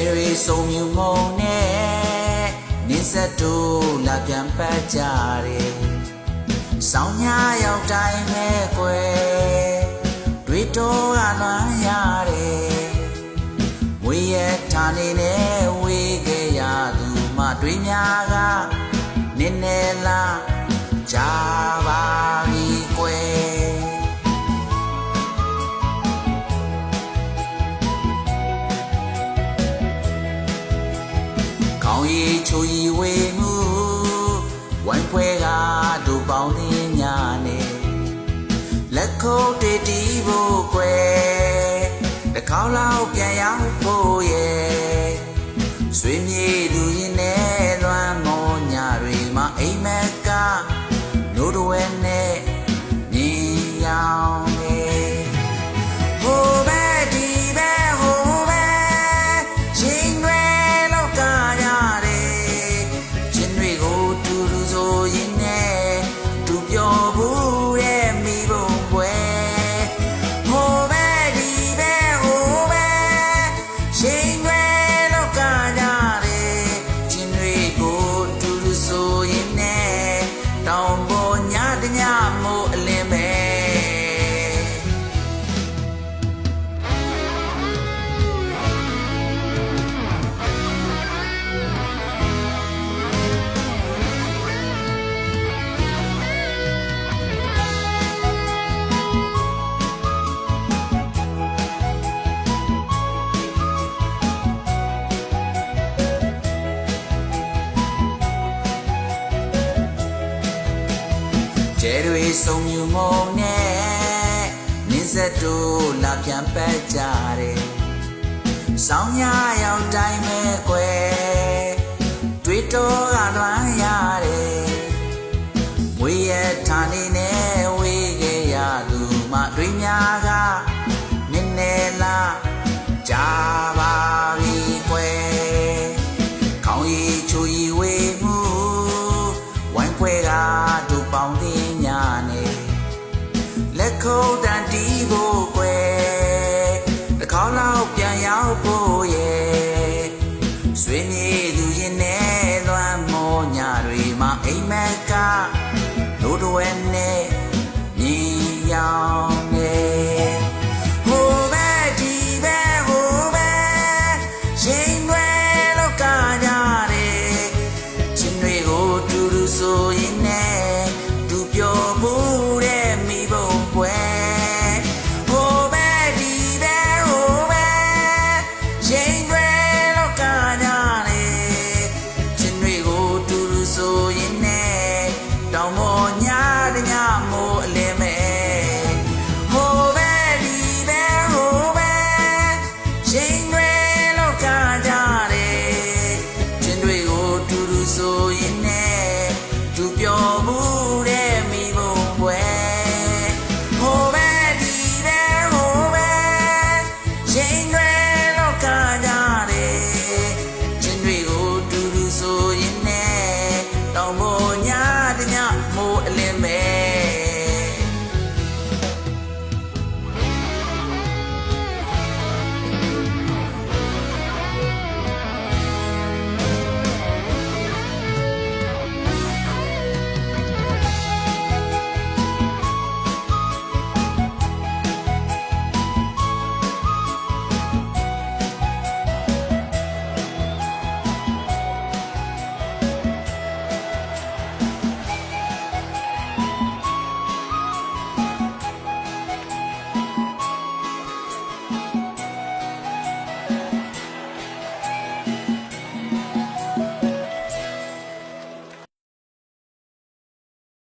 တွေစုံမြူမုံနဲ့နင်းဆက်တို့လာပြန်ပတ်ကြတယ်ဆောင်းညာရောက်တိုင်းမဲ့ကွယ်တွေတော်ကလွမ်းရတယ်ဝေးရထားနေနဲ့ဝေးခဲ့ရသူမတွေများကနင်းနေလားကြပါပြီကွယ်ကောင်းရီချူရီဝေမှုဝိုင်းဖွဲကတို့ပေါင်းသေးညာနေလက်ခုပ်တေတီးဖို့ကွယ်တစ်ခေါက်လောက်ပြန်ရောက်ဖို့ရဲ့ဆွေမြေလူရင်နဲ့လွမ်းမောညာတွေမှာအိမ်မက်ကနိုးတွယ်နဲ့မြင်ရောင်နေဟိုဘက်ဒီဘက်ဟိုဘက်ချင်းတွေလောက်ကရတယ်ချင်းတွေကိုတူတူဆိုရင်နဲ့သူပြောဘူးရဲ့မိဘုံပွဲဟိုဘက်ဒီဘက်ဟိုဘက်ချင်းတွေလောက်ကရတယ်ချင်းတွေကိုတူတူဆိုရင်နဲ့တောင်ပေါ်ညတညမို့အလင်းပဲကျဲတွေစုံမြူမုံနဲ့နင်းဆက်တို့လာပြန်ပတ်ကြတယ်ဆောင်းညာရောက်တိုင်းမဲ့ကွယ်တွေတော်ကလွမ်းရတယ်ဝေးရထားနေနဲ့ဝေးခဲ့ရသူမတွေများကနင်းနေလားကြပါပြီကွယ်ခေါင်းရီချူရီဝေးမှုဝိုင်းဖွဲကတို့ပေါင်းသေးလက်ခုပ်တန်တီးဖို့ကွယ်တစ်ခေါက်လောက်ပြန်ရောက်ဖို့ရဲ့ဆွေမြေလူရင်နဲ့